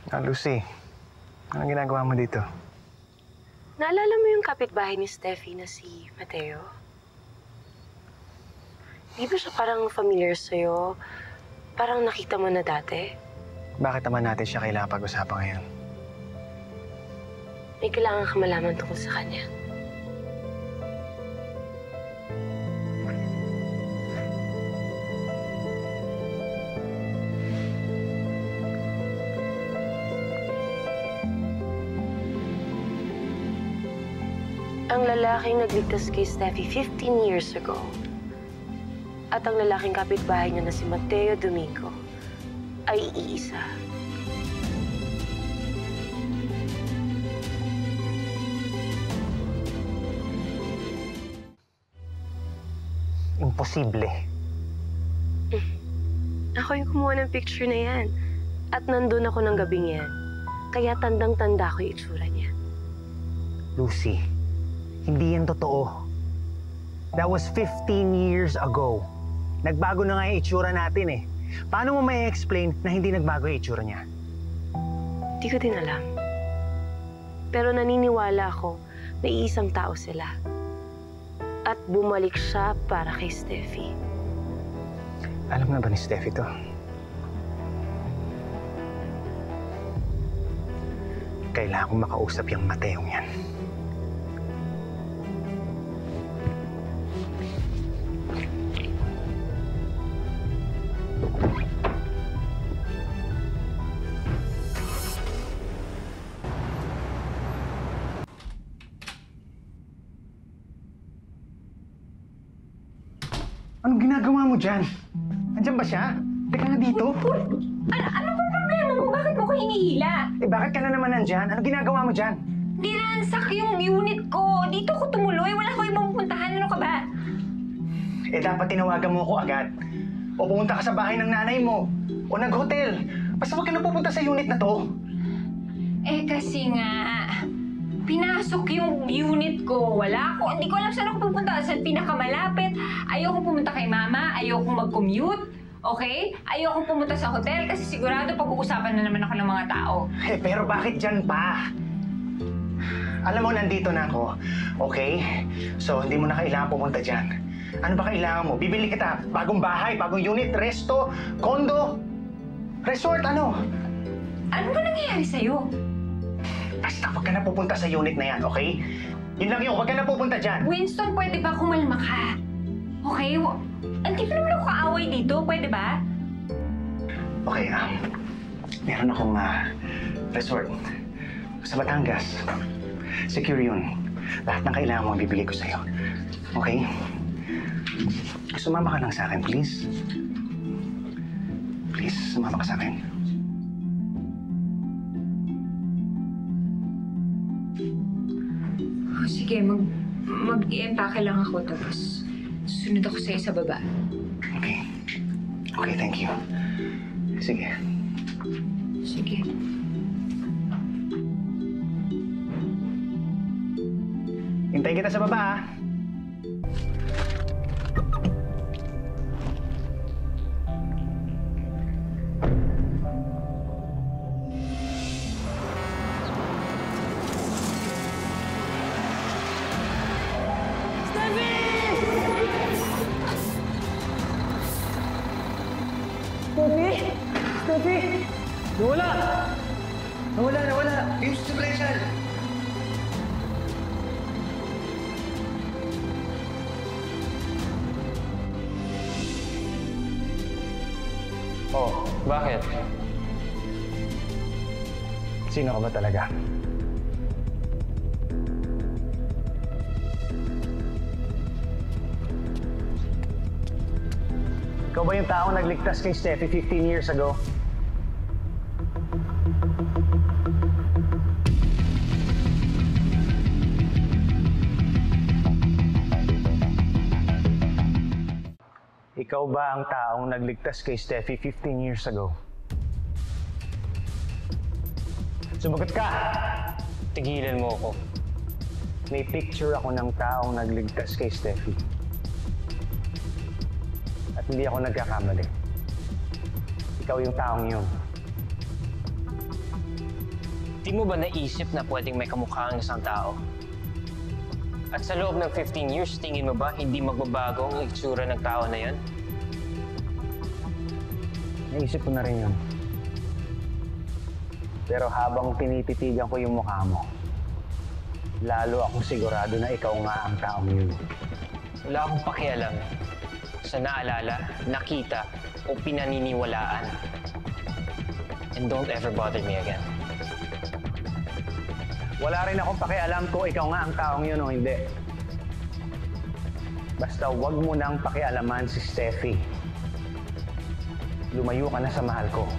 Lucy, anong ginagawa mo dito? Naalala mo yung kapitbahay ni Steffi na si Mateo? Di ba siya parang familiar sa'yo? Parang nakita mo na dati? Bakit naman natin siya kailangan pag-usapan ngayon? May kailangan ka malaman tungkol sa kanya. Ang lalaking nagligtas kay Steffi 15 years ago at ang lalaking kapitbahay niya na si Mateo Domingo ay iisa. Imposible. Ako yung kumuha ng picture na yan. At nandun ako ng gabing yan. Kaya tandang-tanda ko yung itsura niya. Lucy, hindi yan totoo. That was 15 years ago. Nagbago na nga yung itsura natin eh. Paano mo may explain na hindi nagbago yung itsura niya? Di ko din alam. Pero naniniwala ako na iisang tao sila. At bumalik siya para kay Steffi. Alam na ba ni Steffi to? Kailangan kong makausap yung Mateong yan. Anong ginagawa mo dyan? Andiyan ba siya? Teka nga dito. Ano ba problema mo? Bakit mo ko hinihila? Eh bakit ka na naman nandyan? Anong ginagawa mo dyan? Dinansak yung unit ko. Dito ko tumuloy. Wala ko ibang pupuntahan. Ano ka ba? Eh dapat tinawagan mo ako agad. O pumunta ka sa bahay ng nanay mo. O nag-hotel. Basta wag ka na pupunta sa unit na to. Eh kasi nga, pinasok yung unit ko. Wala ko. Hindi ko alam saan ako pupunta. Saan pinakamalapit. Ayoko pumunta kay mama. Ayoko mag-commute. Okay? Ayoko pumunta sa hotel kasi sigurado pag-uusapan na naman ako ng mga tao. Eh pero bakit dyan pa? Alam mo, nandito na ako. Okay? So hindi mo na kailangan pumunta dyan. Ano ba kailangan mo? Bibili kita bagong bahay, bagong unit, resto, condo, resort, ano? Ano ba nangyayari sa'yo? Basta wag ka na pupunta sa unit na yan, okay? Yun lang yun, wag ka na pupunta dyan. Winston, pwede ba kumalma ka? Okay? Hindi pa naman ako kaaway dito. Pwede ba? Okay, meron akong resort sa Batangas. Secure yun. Lahat ng kailangan mo bibigay ko sa'yo. Okay? Sumama ka lang sa akin, please. Please, sumama ka sa akin. Oh, sige, mag-i-empake lang ako tapos susunod ako sa'yo sa baba. Okay. Okay, thank you. Sige. Sige. Hintayin kita sa baba, ha? Steffi! Nawala! Nawala! Yung celebration! Oh, bakit? Sino ka ba talaga? Ikaw ba yung taong nagligtas kay Steffi 15 years ago? Ikaw ba ang taong nagligtas kay Steffi 15 years ago? Sumagot ka! Tigilan mo ako. May picture ako ng taong nagligtas kay Steffi. At hindi ako nagkakamali. Ikaw yung taong yun. Di mo ba naisip na pwedeng may kamukha ang isang tao? At sa loob ng 15 years, tingin mo ba hindi magbabago ang itsura ng tao na yan? Naisip ko na rin yun. Pero habang tinititigan ko yung mukha mo, lalo akong sigurado na ikaw nga ang taong yun. Wala akong pakialam sa naalala, nakita, o pinaniniwalaan. And don't ever bother me again. Wala rin akong pakialam kung ikaw nga ang taong yun o hindi. Basta wag mo nang pakialaman si Steffi. Lumayo ka na sa mahal ko.